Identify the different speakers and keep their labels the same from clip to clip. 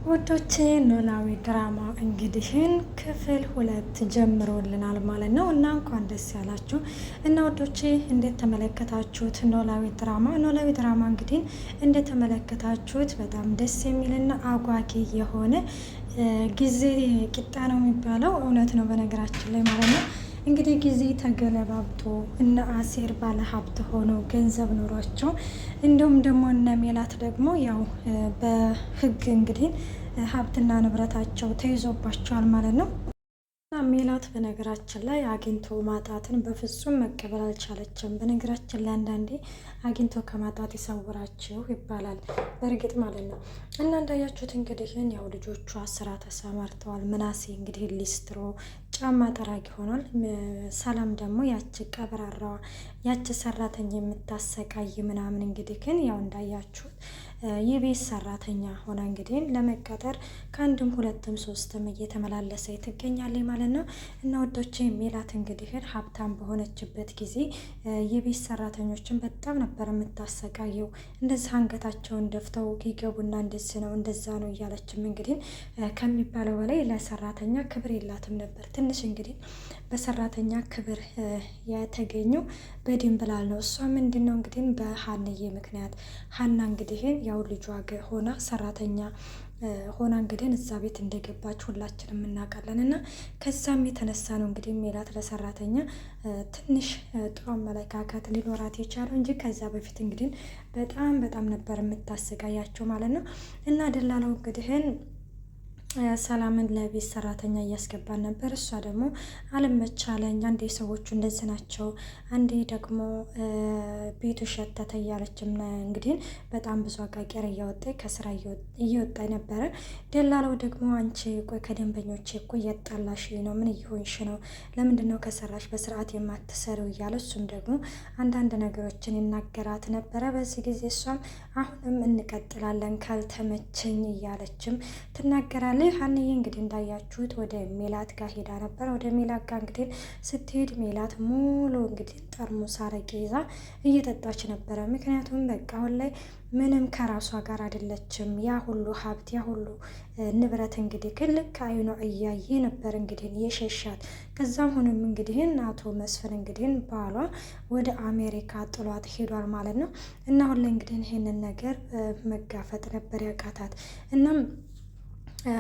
Speaker 1: ውዶቼ ኖላዊ ድራማ እንግዲህን ክፍል 2 ጀምሮልናል ማለት ነው እና እንኳን ደስ ያላችሁ እና ውዶቼ እንዴት ተመለከታችሁት? ኖላዊ ድራማ እንግዲህ እንዴት ተመለከታችሁት? በጣም ደስ የሚልና አጓጊ የሆነ ጊዜ ቂጣ ነው የሚባለው እውነት ነው በነገራችን ላይ ማለት ነው። እንግዲህ ጊዜ ተገለባብቶ እነ አሴር ባለ ሀብት ሆኖ ገንዘብ ኑሯቸው እንዲሁም ደግሞ እነ ሜላት ደግሞ ያው በህግ እንግዲህ ሀብትና ንብረታቸው ተይዞባቸዋል ማለት ነው። ሜላት በነገራችን ላይ አግኝቶ ማጣትን በፍጹም መቀበል አልቻለችም። በነገራችን ላይ አንዳንዴ አግኝቶ ከማጣት ይሰውራችሁ ይባላል በእርግጥ ማለት ነው። እና እንዳያችሁት እንግዲህ ያው ልጆቿ ስራ ተሰማርተዋል። ምናሴ እንግዲህ ሊስትሮ ጫማ ጠራጊ ሆኗል። ሰላም ደግሞ ያቺ ቀብራራዋ ያቺ ሰራተኛ የምታሰቃይ ምናምን እንግዲህ ግን ያው እንዳያችሁት የቤት ሰራተኛ ሆና እንግዲህ ለመቀጠር ከአንድም ሁለትም ሶስትም እየተመላለሰ ትገኛለች ማለት ነው። እና ወዶቼ ሜላት እንግዲህ ሀብታም በሆነችበት ጊዜ የቤት ሰራተኞችን በጣም ነበር የምታሰቃየው። እንደዚህ አንገታቸውን ደፍተው ይገቡና እንደዚህ ነው እንደዛ ነው እያለችም እንግዲህ ከሚባለው በላይ ለሰራተኛ ክብር የላትም ነበር። ትንሽ እንግዲህ በሰራተኛ ክብር የተገኘው በድንብላል ነው። እሷ ምንድን ነው እንግዲህ በሀንዬ ምክንያት ሀና እንግዲህ ያው ልጇ ሆና ሰራተኛ ሆና እንግዲህ እዛ ቤት እንደገባች ሁላችንም እናውቃለን። እና ከዛም የተነሳ ነው እንግዲህ ሜላት ለሰራተኛ ትንሽ ጥሩ አመለካከት ሊኖራት የቻለው እንጂ ከዛ በፊት እንግዲህ በጣም ነበር የምታሰቃያቸው ማለት ነው። እና ደላላው እንግዲህ ሰላምን ለቤት ሰራተኛ እያስገባን ነበር። እሷ ደግሞ አልመቻለኝ፣ አንዴ ሰዎቹ እንደዚህ ናቸው፣ አንዴ ደግሞ ቤቱ ሸተተ እያለችም እንግዲህ በጣም ብዙ አቃቂር እያወጣኝ ከስራ እየወጣኝ ነበረ። ደላላው ደግሞ አንቺ ቆይ ከደንበኞቼ እኮ እያጣላሽ ነው፣ ምን እየሆንሽ ነው? ለምንድን ነው ከሰራሽ በስርዓት የማትሰሪው? እያለ እሱም ደግሞ አንዳንድ ነገሮችን ይናገራት ነበረ። በዚህ ጊዜ እሷም አሁንም እንቀጥላለን ካልተመቸኝ እያለችም ትናገራለች። ሀንዬ እንግዲህ እንዳያችሁት ወደ ሜላት ጋር ሄዳ ነበር። ወደ ሜላት ጋር እንግዲህ ስትሄድ ሜላት ሙሉ እንግዲህ ጠርሙስ አረቄ ይዛ እየጠጣች ነበረ። ምክንያቱም በቃ አሁን ላይ ምንም ከራሷ ጋር አይደለችም። ያ ሁሉ ሀብት ያ ሁሉ ንብረት እንግዲህ ልክ አይኗ እያየ ነበር እንግዲህ የሸሻት። ከዛም ሆኖም እንግዲህ አቶ መስፍን እንግዲህ ባሏ ወደ አሜሪካ ጥሏት ሄዷል ማለት ነው። እና አሁን ላይ እንግዲህ ይሄንን ነገር መጋፈጥ ነበር ያቃታት። እናም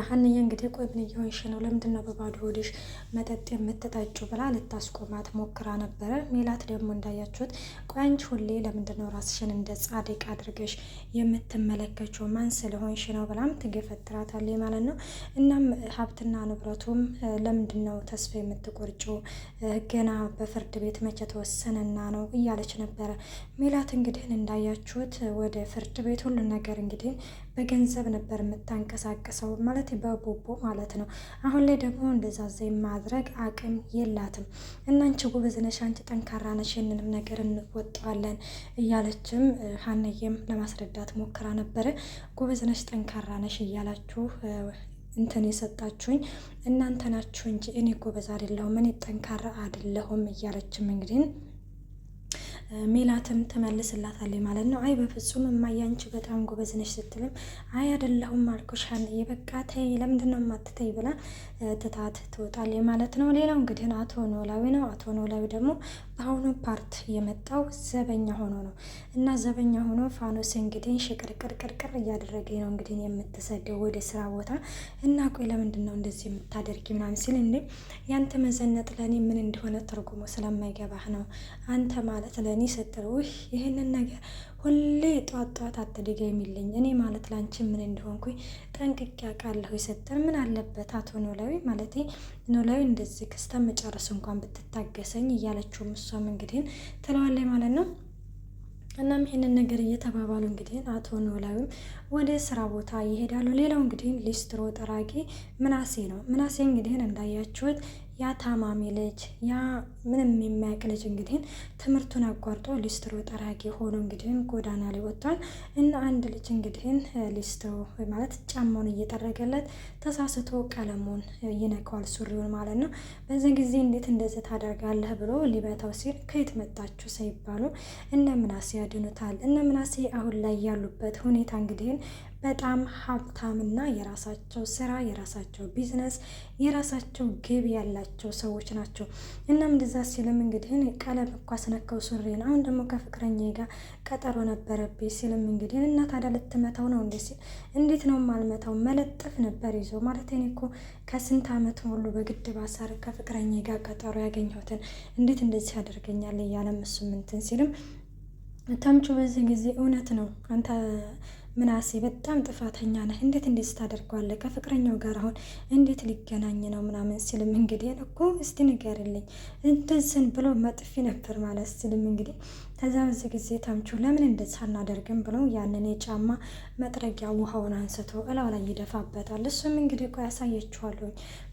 Speaker 1: ሀንዬ እንግዲህ ቆይ ምን እየሆንሽ ነው? ለምንድን ነው በባዶ ሆድሽ መጠጥ የምትጠጪው? ብላ ልታስቆማት ሞክራ ነበረ። ሜላት ደግሞ እንዳያችሁት ቆይ አንቺ ሁሌ ለምንድን ነው ራስሽን እንደ ጻድቅ አድርገሽ የምትመለከችው? ማን ስለሆንሽ ነው? ብላም ትገፈትራታለች ማለት ነው። እናም ሀብትና ንብረቱም ለምንድን ነው ተስፋ የምትቆርጪው? ገና በፍርድ ቤት መቼ ተወሰነና ነው እያለች ነበረ። ሜላት እንግዲህ እንዳያችሁት ወደ ፍርድ ቤት ሁሉ ነገር እንግዲህ በገንዘብ ነበር የምታንቀሳቀሰው ማለት በቦቦ ማለት ነው። አሁን ላይ ደግሞ እንደዛ ማድረግ አቅም የላትም። እና አንቺ ጎበዝ ነሽ፣ አንቺ ጠንካራ ነሽ፣ ይህንንም ነገር እንወጣዋለን እያለችም ሀንዬም ለማስረዳት ሞክራ ነበረ። ጎበዝ ነሽ፣ ጠንካራ ነሽ እያላችሁ እንትን የሰጣችሁኝ እናንተ ናችሁ እንጂ እኔ ጎበዝ አይደለሁም፣ እኔ ጠንካራ አይደለሁም እያለችም እንግዲህ ሜላትም ትመልስላታለች ማለት ነው። አይ በፍጹም እማዬ አንቺ በጣም ጎበዝ ነሽ ስትልም አይ አይደለሁም አልኩሽ ሀንዬ በቃ ተይ፣ ለምንድን ነው የማትተይ? ብላ ትታት ትወጣለች ማለት ነው። ሌላው እንግዲህ አቶ ኖላዊ ነው። አቶ ኖላዊ ደግሞ በአሁኑ ፓርት የመጣው ዘበኛ ሆኖ ነው እና ዘበኛ ሆኖ ፋኖስ እንግዲህ ሽቅርቅርቅርቅር እያደረገ ነው እንግዲህ የምትሰደው ወደ ስራ ቦታ እና ቆይ ለምንድን ነው እንደዚህ የምታደርጊ ምናምን ሲል እንዴ ያንተ መዘነጥ ለእኔ ምን እንደሆነ ትርጉሙ ስለማይገባህ ነው አንተ ማለት ለእኔ ስትል ይህንን ነገር ሁሌ ጧት አትድጋ የሚለኝ እኔ ማለት ላንቺ ምን እንደሆንኩኝ ጠንቅቄ አውቃለሁ ስትል ምን አለበት አቶ ኖላዊ ማለት ኖላዊ እንደዚህ ክስተ መጨረስ እንኳን ብትታገሰኝ እያለችውም እሷም እንግዲህ ትለዋለች ማለት ነው። እናም ይሄንን ነገር እየተባባሉ እንግዲህ አቶ ኖላዊም ወደ ስራ ቦታ ይሄዳሉ። ሌላው እንግዲህ ሊስትሮ ጠራጊ ምናሴ ነው። ምናሴ እንግዲህ እንዳያችሁት ያ ታማሚ ልጅ ያ ምንም የማያውቅ ልጅ እንግዲህ ትምህርቱን አቋርጦ ሊስትሮ ጠራጊ ሆኖ እንግዲህ ጎዳና ላይ ወጥቷል። እና አንድ ልጅ እንግዲህ ሊስትሮ ማለት ጫማውን እየጠረገለት ተሳስቶ ቀለሙን ይነካዋል፣ ሱሪውን ማለት ነው። በዚህ ጊዜ እንዴት እንደዚህ ታደርጋለህ ብሎ ሊበታው ሲል ከየት መጣችሁ ሳይባሉ እነ ምናሴ ያድኑታል። እነ ምናሴ አሁን ላይ ያሉበት ሁኔታ እንግዲህ በጣም ሀብታምና የራሳቸው ስራ፣ የራሳቸው ቢዝነስ፣ የራሳቸው ግብ ያላቸው ሰዎች ናቸው። እናም እንደዛ ሲልም እንግዲህ ቀለም እኮ አስነካው ሱሪን፣ አሁን ደግሞ ከፍቅረኛ ጋር ቀጠሮ ነበረብኝ ሲልም እንግዲህ እና ታዲያ ልትመታው ነው እንዴ ሲል እንዴት ነው ማልመታው? መለጠፍ ነበር ይዞ ማለት እኔ እኮ ከስንት ዓመት ሙሉ በግድ ባሳር ከፍቅረኛ ጋር ቀጠሮ ያገኘሁትን እንዴት እንደዚህ ያደርገኛል እያለም እሱም እንትን ሲልም ተምቹ በዚህ ጊዜ እውነት ነው አንተ ምናሴ በጣም ጥፋተኛ ነህ፣ እንዴት እንደዚህ ታደርገዋለህ? ከፍቅረኛው ጋር አሁን እንዴት ሊገናኝ ነው ምናምን ሲልም እንግዲህ እኮ እስቲ ንገርልኝ እንደዚህን ብሎ መጥፊ ነበር ማለት ሲልም እንግዲህ ከዛ በዚህ ጊዜ ተምቹ ለምን እንደዚህ አናደርግም ብለው ያንን የጫማ መጥረጊያ ውሃውን አንስቶ እላው ላይ ይደፋበታል። እሱም እንግዲህ እኮ ያሳየችኋለሁ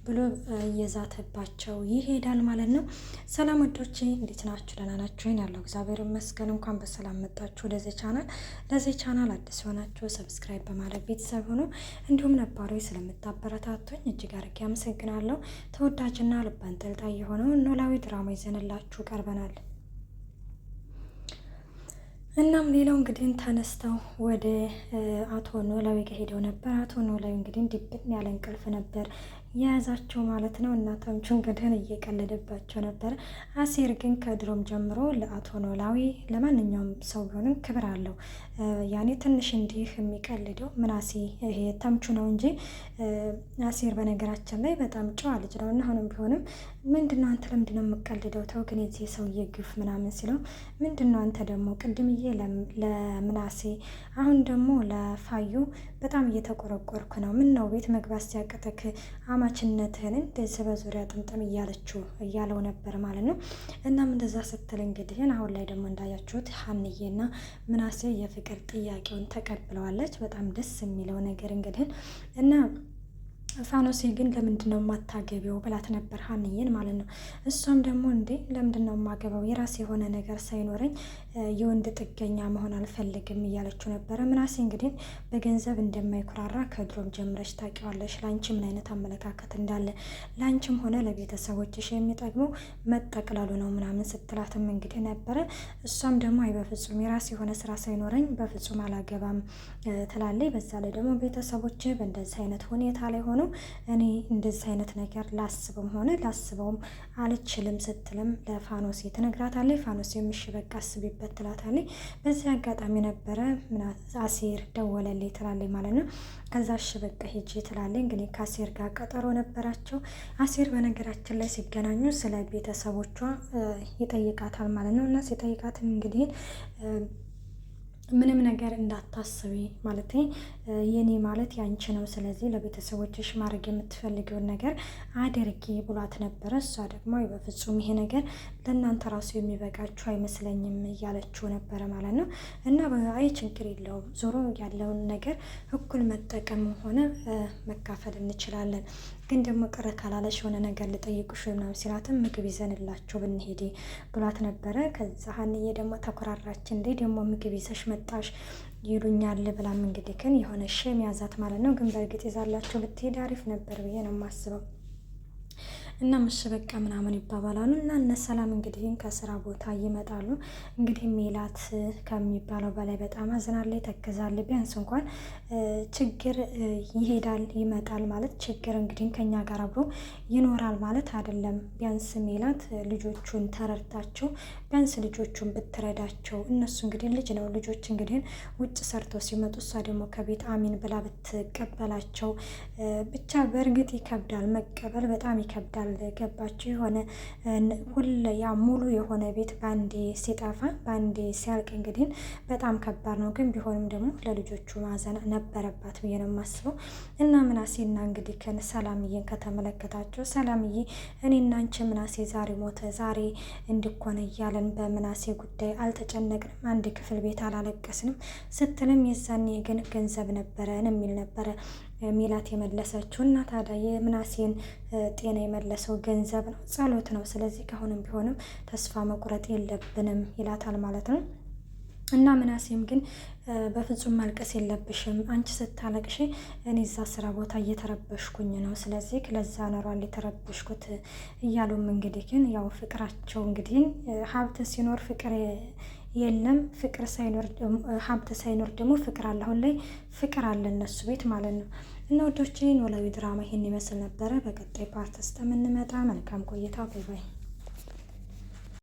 Speaker 1: ብሎ እየዛተባቸው ይሄዳል ማለት ነው። ሰላም ወዶቼ እንዴት ናችሁ? ደህና ናችሁ? ያለው እግዚአብሔር ይመስገን። እንኳን በሰላም መጣችሁ ወደዚህ ቻናል። ለዚህ ቻናል አዲስ ሆናችሁ ሰብስክራይብ በማድረግ ቤተሰብ ሆኖ እንዲሁም ነባሮች ስለምታበረታቱኝ እጅግ አድርጌ አመሰግናለሁ። ተወዳጅና ልብ አንጠልጣይ የሆነው ኖላዊ ድራማ ይዘንላችሁ ቀርበናል። እናም ሌላው እንግዲህ ተነስተው ወደ አቶ ኖላዊ ጋር ሄደው ነበር። አቶ ኖላዊ እንግዲህ ድብን ያለ እንቅልፍ ነበር የያዛቸው ማለት ነው። እና ተምቹ እንግዲህ እየቀለደባቸው ነበር። አሴር ግን ከድሮም ጀምሮ ለአቶ ኖላዊ ለማንኛውም ሰው ቢሆንም ክብር አለው። ያኔ ትንሽ እንዲህ የሚቀልደው ምናሴ ይሄ ተምቹ ነው እንጂ አሴር በነገራችን ላይ በጣም ጨዋ ልጅ ነው። እና አሁንም ቢሆንም ምንድነው አንተ ለምንድነው የምቀልደው? ተው ግን የዚህ ሰውዬ ግፍ ምናምን ሲለው ምንድነው አንተ ደግሞ ቅድምዬ ለምናሴ አሁን ደግሞ ለፋዩ በጣም እየተቆረቆርኩ ነው። ምን ነው ቤት መግባት ሲያቅተክ አማችነትህን እንደዚህ በዙሪያ ጥምጥም እያለው ነበር ማለት ነው። እናም እንደዛ ስትል እንግዲህ አሁን ላይ ደግሞ እንዳያችሁት ሀንዬና ምናሴ የፍቅር ጥያቄውን ተቀብለዋለች። በጣም ደስ የሚለው ነገር እንግዲህ እና ፋኖሴ ግን ለምንድን ነው የማታገቢው ብላት ነበር ሀንዬን ማለት ነው። እሷም ደግሞ እንዴ ለምንድን ነው የማገባው? የራሴ የሆነ ነገር ሳይኖረኝ የወንድ ጥገኛ መሆን አልፈልግም እያለችው ነበረ። ምናሴ እንግዲህ በገንዘብ እንደማይኩራራ ከድሮም ጀምረሽ ታውቂዋለሽ። ለአንቺ ምን አይነት አመለካከት እንዳለ ለአንቺም ሆነ ለቤተሰቦችሽ የሚጠቅመው መጠቅለሉ ነው ምናምን ስትላትም እንግዲህ ነበረ። እሷም ደግሞ አይ በፍጹም የራሴ የሆነ ስራ ሳይኖረኝ በፍጹም አላገባም ትላለች። በዛ ላይ ደግሞ ቤተሰቦች በእንደዚህ አይነት ሁኔታ ላይ ሆነ እኔ እንደዚህ አይነት ነገር ላስብም ሆነ ላስበውም አልችልም ስትልም ለፋኖሴ ትነግራታለች። ፋኖሴ ምሽ በቃ አስቢበት ትላታለች። በዚህ አጋጣሚ ነበረ አሴር ደወለልኝ ትላለች ማለት ነው። ከዛ እሺ በቃ ሂጂ ትላለች። እንግዲህ ከአሴር ጋር ቀጠሮ ነበራቸው። አሴር በነገራችን ላይ ሲገናኙ ስለ ቤተሰቦቿ ይጠይቃታል ማለት ነው። እና ሲጠይቃትም እንግዲህ ምንም ነገር እንዳታስቢ ማለት የኔ ማለት ያንቺ ነው፣ ስለዚህ ለቤተሰቦችሽ ማድረግ የምትፈልገውን ነገር አድርጊ ብሏት ነበረ። እሷ ደግሞ በፍጹም ይሄ ነገር ለእናንተ ራሱ የሚበቃችሁ አይመስለኝም እያለችው ነበረ ማለት ነው። እና አይ ችግር የለውም ዞሮ ያለውን ነገር እኩል መጠቀም ሆነ መካፈል እንችላለን፣ ግን ደግሞ ቅር ካላለሽ የሆነ ነገር ልጠይቁሽ ምናምን ሲላትም ምግብ ይዘንላቸው ብንሄድ ብሏት ነበረ። ከዛ ሀንዬ ደግሞ ተኮራራች። እንዴ ደግሞ ምግብ ይዘሽ መጣሽ ይሉኛል ብላም እንግዲህ ግን የሆነ ሸም ያዛት ማለት ነው። ግን በእርግጥ ይዛላቸው ብትሄድ አሪፍ ነበር ብዬ ነው የማስበው። እና ምሽ በቃ ምናምን ይባባላሉ። እና እነ ሰላም እንግዲህ ከስራ ቦታ ይመጣሉ። እንግዲህ ሜላት ከሚባለው በላይ በጣም አዝናለች፣ ተክዛለች። ቢያንስ እንኳን ችግር ይሄዳል ይመጣል ማለት ችግር እንግዲህ ከኛ ጋር አብሮ ይኖራል ማለት አይደለም። ቢያንስ ሜላት ልጆቹን ተረድታቸው ቢያንስ ልጆቹን ብትረዳቸው፣ እነሱ እንግዲህ ልጅ ነው ልጆች እንግዲህ ውጭ ሰርተው ሲመጡ እሷ ደግሞ ከቤት አሚን ብላ ብትቀበላቸው፣ ብቻ በእርግጥ ይከብዳል መቀበል በጣም ይከብዳል። ገባችሁ? የሆነ ሁሌ ያ ሙሉ የሆነ ቤት ባንዴ ሲጠፋ ባንዴ ሲያልቅ እንግዲህ በጣም ከባድ ነው። ግን ቢሆንም ደግሞ ለልጆቹ ማዘን ነበረባት ብዬ ነው የማስበው። እና ምናሴና እንግዲህ ሰላምዬን ከተመለከታቸው ሰላምዬ እኔና አንቺ ምናሴ ዛሬ ሞተ ዛሬ እንድኮነ እያለን በምናሴ ጉዳይ አልተጨነቅንም፣ አንድ ክፍል ቤት አላለቀስንም ስትልም የዛኔ ግን ገንዘብ ነበረን የሚል ነበረ ሜላት የመለሰችው። እና ታዲያ የምናሴን ጤና የመለሰው ገንዘብ ነው፣ ጸሎት ነው። ስለዚህ ከአሁንም ቢሆንም ተስፋ መቁረጥ የለብንም ይላታል ማለት ነው። እና ምናሴም ግን በፍጹም ማልቀስ የለብሽም፣ አንቺ ስታለቅሽ እኔ እዛ ስራ ቦታ እየተረበሽኩኝ ነው፣ ስለዚህ ለዛ ኖሯል የተረበሽኩት እያሉም እንግዲህ ግን ያው ፍቅራቸው እንግዲህ ሀብት ሲኖር ፍቅር የለም ፍቅር ሳይኖር ሀብት ሳይኖር ደግሞ ፍቅር አለ። አሁን ላይ ፍቅር አለ እነሱ ቤት ማለት ነው። እና ወዶቼ ኖላዊ ድራማ ይሄን ይመስል ነበረ። በቀጣይ ፓርት እስከምንመጣ መልካም ቆይታ። ባይ ባይ።